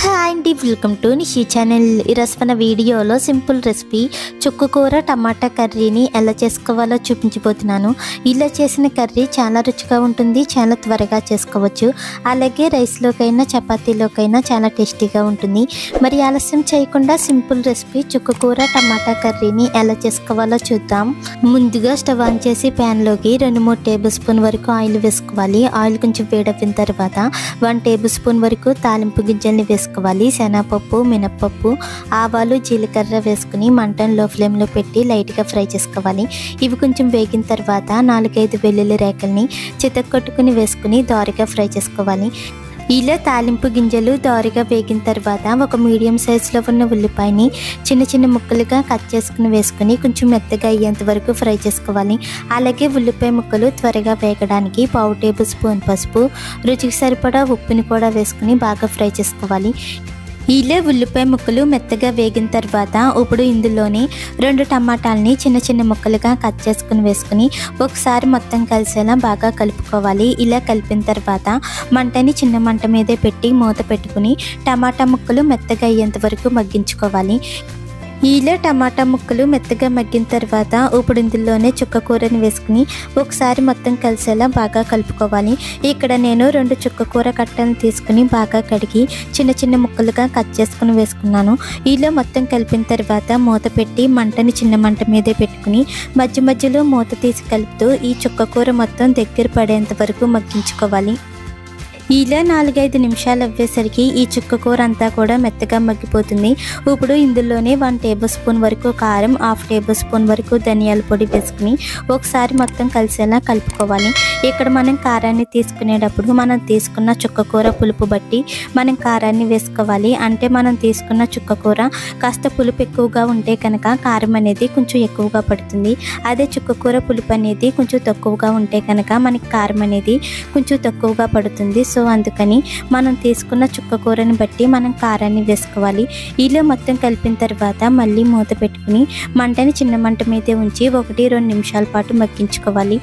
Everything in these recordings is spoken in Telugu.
హాయ్ అండి, వెల్కమ్ టు నిషి ఛానల్. ఈరోజు మన వీడియోలో సింపుల్ రెసిపీ చుక్కకూర టమాటా కర్రీని ఎలా చేసుకోవాలో చూపించబోతున్నాను. ఇలా చేసిన కర్రీ చాలా రుచిగా ఉంటుంది, చాలా త్వరగా చేసుకోవచ్చు. అలాగే రైస్లోకైనా చపాతీలోకైనా చాలా టేస్టీగా ఉంటుంది. మరి ఆలస్యం చేయకుండా సింపుల్ రెసిపీ చుక్కకూర టమాటా కర్రీని ఎలా చేసుకోవాలో చూద్దాం. ముందుగా స్టవ్ ఆన్ చేసి ప్యాన్లోకి 2-3 టేబుల్ స్పూన్ వరకు ఆయిల్ వేసుకోవాలి. ఆయిల్ కొంచెం వేడెక్కిన తర్వాత 1 టేబుల్ స్పూన్ వరకు తాలింపు గింజల్ని వేసుకోవాలి. శనగపప్పు, మినప్పప్పు, ఆవాలు, జీలకర్ర వేసుకుని మంటను లో ఫ్లేమ్లో పెట్టి లైట్గా ఫ్రై చేసుకోవాలి. ఇవి కొంచెం వేగిన తర్వాత 4-5 వెల్లుల్లి రేకల్ని చితక్కొట్టుకుని వేసుకుని దోరగా ఫ్రై చేసుకోవాలి. ఇలా తాలింపు గింజలు దోరగా వేగిన తర్వాత ఒక మీడియం సైజులో ఉన్న ఉల్లిపాయని చిన్న చిన్న ముక్కలుగా కట్ చేసుకుని వేసుకుని కొంచెం మెత్తగా అయ్యేంత వరకు ఫ్రై చేసుకోవాలి. అలాగే ఉల్లిపాయ ముక్కలు త్వరగా వేగడానికి 1/2 టేబుల్ స్పూన్ పసుపు, రుచికి సరిపడా ఉప్పుని కూడా వేసుకుని బాగా ఫ్రై చేసుకోవాలి. ఇలా ఉల్లిపాయ ముక్కలు మెత్తగా వేగిన తర్వాత ఇప్పుడు ఇందులోనే 2 టమాటాలని చిన్న చిన్న ముక్కలుగా కట్ చేసుకుని వేసుకుని ఒకసారి మొత్తం కలిసేలా బాగా కలుపుకోవాలి. ఇలా కలిపిన తర్వాత మంటని చిన్న మంట మీదే పెట్టి మూత పెట్టుకుని టమాటా ముక్కలు మెత్తగా అయ్యేంత వరకు మగ్గించుకోవాలి. ఇలా టమాటా ముక్కలు మెత్తగా మగ్గిన తర్వాత ఇప్పుడు ఇందులోనే చుక్కకూరని వేసుకుని ఒకసారి మొత్తం కలిసేలా బాగా కలుపుకోవాలి. ఇక్కడ నేను 2 చుక్కకూర కట్టలను తీసుకుని బాగా కడిగి చిన్న చిన్న ముక్కలుగా కట్ చేసుకుని వేసుకున్నాను. ఇలా మొత్తం కలిపిన తర్వాత మూత పెట్టి మంటని చిన్న మంట మీదే పెట్టుకుని మధ్య మధ్యలో మూత తీసి కలుపుతూ ఈ చుక్కకూర మొత్తం దగ్గర పడేంత వరకు మగ్గించుకోవాలి. ఇలా 4-5 నిమిషాలు అవ్వేసరికి ఈ చుక్కకూర అంతా కూడా మెత్తగా మగ్గిపోతుంది. ఇప్పుడు ఇందులోనే 1 టేబుల్ స్పూన్ వరకు కారం, 1/2 టేబుల్ స్పూన్ వరకు ధనియాల పొడి వేసుకుని ఒకసారి మొత్తం కలిసేలా కలుపుకోవాలి. ఇక్కడ మనం కారాన్ని తీసుకునేటప్పుడు మనం తీసుకున్న చుక్కకూర పులుపు బట్టి మనం కారాన్ని వేసుకోవాలి. అంటే మనం తీసుకున్న చుక్కకూర కాస్త పులుపు ఎక్కువగా ఉంటే కనుక కారం అనేది కొంచెం ఎక్కువగా పడుతుంది. అదే చుక్కకూర పులుపు అనేది కొంచెం తక్కువగా ఉంటే కనుక మనకి కారం అనేది కొంచెం తక్కువగా పడుతుంది. సో అందుకని మనం తీసుకున్న చుక్కకూరని బట్టి మనం కారాన్ని వేసుకోవాలి. ఇలా మొత్తం కలిపిన తర్వాత మళ్ళీ మూత పెట్టుకుని మంటని చిన్న మంట మీదే ఉంచి 1-2 నిమిషాల పాటు మగ్గించుకోవాలి.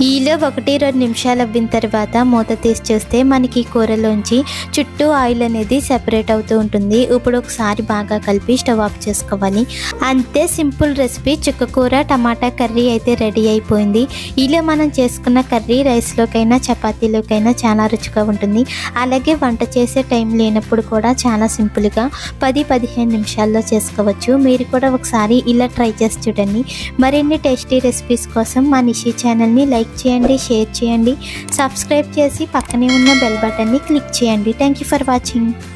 ఈలో 1-2 నిమిషాలు అవ్విన తర్వాత మూత తీసి చూస్తే మనకి కూరలోంచి చుట్టూ ఆయిల్ అనేది సెపరేట్ అవుతూ ఉంటుంది. ఇప్పుడు ఒకసారి బాగా కలిపి స్టవ్ ఆఫ్ చేసుకోవాలి. అంతే, సింపుల్ రెసిపీ చుక్కకూర టమాటా కర్రీ అయితే రెడీ అయిపోయింది. ఇలా మనం చేసుకున్న కర్రీ రైస్లోకైనా చపాతీలోకైనా చాలా రుచిగా ఉంటుంది. అలాగే వంట చేసే టైం లేనప్పుడు కూడా చాలా సింపుల్గా 10-15 నిమిషాల్లో చేసుకోవచ్చు. మీరు కూడా ఒకసారి ఇలా ట్రై చేసి చూడండి. మరిన్ని టేస్టీ రెసిపీస్ కోసం మా నిషి ఛానల్ని లైక్ చేయండి, షేర్ చేయండి, సబ్స్క్రైబ్ చేసి పక్కనే ఉన్న బెల్ బటన్ని క్లిక్ చేయండి. Thank you for watching.